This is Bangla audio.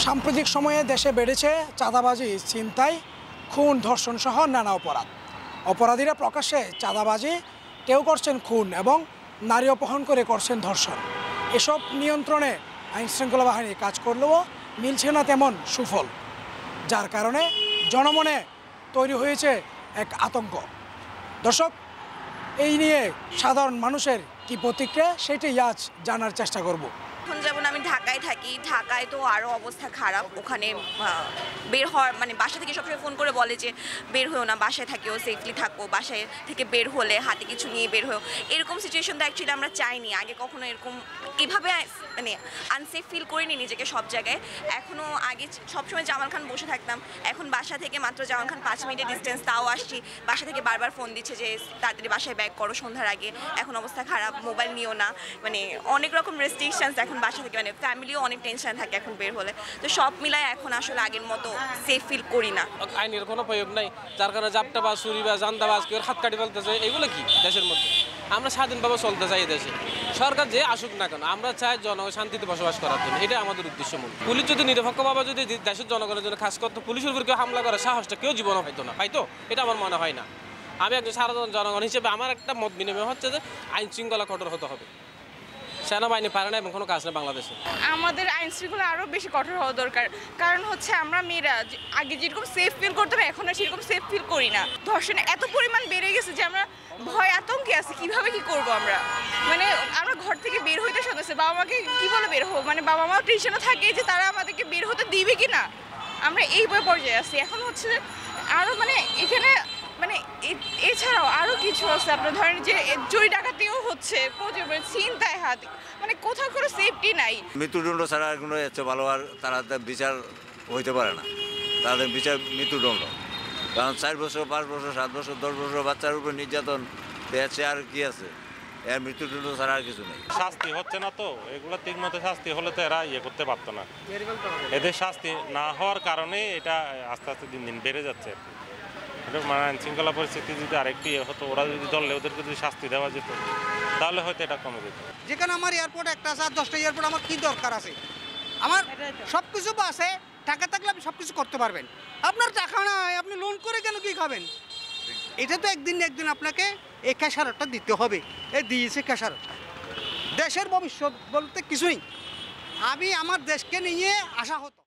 সাম্প্রতিক সময়ে দেশে বেড়েছে চাঁদাবাজি, ছিনতাই, খুন, ধর্ষণ সহ নানা অপরাধ। অপরাধীরা প্রকাশ্যে চাঁদাবাজি, কেউ করছেন খুন এবং নারী অপহরণ করে করছেন ধর্ষণ। এসব নিয়ন্ত্রণে আইনশৃঙ্খলা বাহিনী কাজ করলেও মিলছে না তেমন সুফল, যার কারণে জনমনে তৈরি হয়েছে এক আতঙ্ক। দর্শক, এই নিয়ে সাধারণ মানুষের কি প্রতিক্রিয়া সেটাই আজ জানার চেষ্টা করব। এখন যেমন আমি ঢাকায় থাকি, ঢাকায় তো আরও অবস্থা খারাপ। ওখানে বের হওয়ার মানে বাসা থেকে সবসময় ফোন করে বলে যে বের হয়েও না, বাসায় থাকিও, সেফলি থাকো, বাসায় থেকে বের হলে হাতে কিছু নিয়ে বের হয়েও। এরকম সিচুয়েশন তো অ্যাকচুয়ালি আমরা চাইনি। আগে কখনো এরকম এভাবে মানে আনসেফ ফিল করিনি নিজেকে সব জায়গায়। এখনও আগে সবসময় জামাল খান বসে থাকতাম, এখন বাসা থেকে মাত্র জামাল খান 5 মিনিটের ডিস্টেন্স, তাও আসছি। বাসা থেকে বারবার ফোন দিচ্ছে যে তাড়াতাড়ি বাসায় ব্যাক করো সন্ধ্যার আগে, এখন অবস্থা খারাপ, মোবাইল নিও না। মানে অনেক রকম রেস্ট্রিকশনস এখন বাসা থেকে, মানে ফ্যামিলিও অনেক টেনশন থাকে এখন বের হলে। তো সব মিলায় এখন আসলে আগের মতো সেফ ফিল করি না। আইনের কোনো প্রয়োগ নাই, যার কারণে জাপটাবাজ, চুরিবাজ, জান্দাবাজ, কেউ হাত কাটি ফেলতেছে। এগুলো কি দেশের মধ্যে? আমরা স্বাধীনভাবে চলতে চাই দেশে। সরকার যে আসুক না কেন, আমরা চাই জনগণ শান্তিতে বসবাস করার জন্য। এটা আমাদের উদ্দেশ্য মূল। পুলিশ যদি নিরপেক্ষভাবে যদি দেশের জনগণের জন্য কাজ করতো, পুলিশের উপর কেউ হামলা করার সাহসটা কেউ জীবনও পাইতো না, পাইতো? এটা আমার মনে হয় না। আমি একজন সাধারণ জনগণ হিসেবে আমার একটা মত বিনিময় হচ্ছে যে আইন শৃঙ্খলা কঠোর হতে হবে। সেনাবাহিনী পারে না এবং কোনো কাজ নেই বাংলাদেশে। আমাদের আইন শৃঙ্খলা আরও বেশি কঠোর হওয়া দরকার। কারণ হচ্ছে আমরা মেয়েরা আগে যেরকম সেফ ফিল করতাম, এখন আর সেরকম সেফ ফিল করি না। ধর্ষণ এত পরিমাণ বেড়ে গেছে যে আমরা ভয় আতঙ্কে আছি, কীভাবে কী করবো আমরা। মানে আমরা ঘর থেকে বের হইতে সতেছে, বাবা মাকে কী বলে বের হবো, মানে বাবা মাও টেনশনও থাকে যে তারা আমাদেরকে বের হতে দিবে কি না। আমরা এই পর্যায়ে আছি। এখন হচ্ছে আরও মানে এখানে মানে এছাড়াও আরও কিছু আছে। আপনার ধরেন যে চুরি ডাকাতিও হচ্ছে, ছিনতাই, হাত, মানে কোথাও কোনো সেফটি নাই। মৃত্যুদণ্ড ছাড়া আর কোনো এত ভালো আর তারা বিচার হইতে পারে না। তাদের বিচার মৃত্যুদণ্ড। কারণ 4 বছর, 5 বছর, 7 বছর, 10 বছর বাচ্চার উপর নির্যাতন পেয়েছে, আর কি আছে? এর মৃত্যুদণ্ড ছাড়া আর কিছু নেই। শাস্তি হচ্ছে না তো, এগুলো ঠিক মতো শাস্তি হলে তো এরা করতে পারতো না। এদের শাস্তি না হওয়ার কারণে এটা আস্তে আস্তে দিন দিন বেড়ে যাচ্ছে। আইন শৃঙ্খলা পরিস্থিতি যদি আরেকটু হতো, ওরা যদি ধরলে ওদেরকে যদি শাস্তি দেওয়া যেত, তাহলে হয়তো এটা কমে যেত। যেখানে আমার এয়ারপোর্ট একটা আছে, আর 10টা এয়ারপোর্ট, আমার কি দরকার আছে? আমার সব কিছু আছে, টাকা থাকলে আপনি সব কিছু করতে পারবেন। আপনার টাকা নাই, আপনি লোন করে কেন কি খাবেন? এটা তো একদিন না একদিন আপনাকে এই খেসারতটা দিতে হবে। দিয়েছে খেসারত। দেশের ভবিষ্যৎ বলতে কিছুই। আমি আমার দেশকে নিয়ে আশা হতো।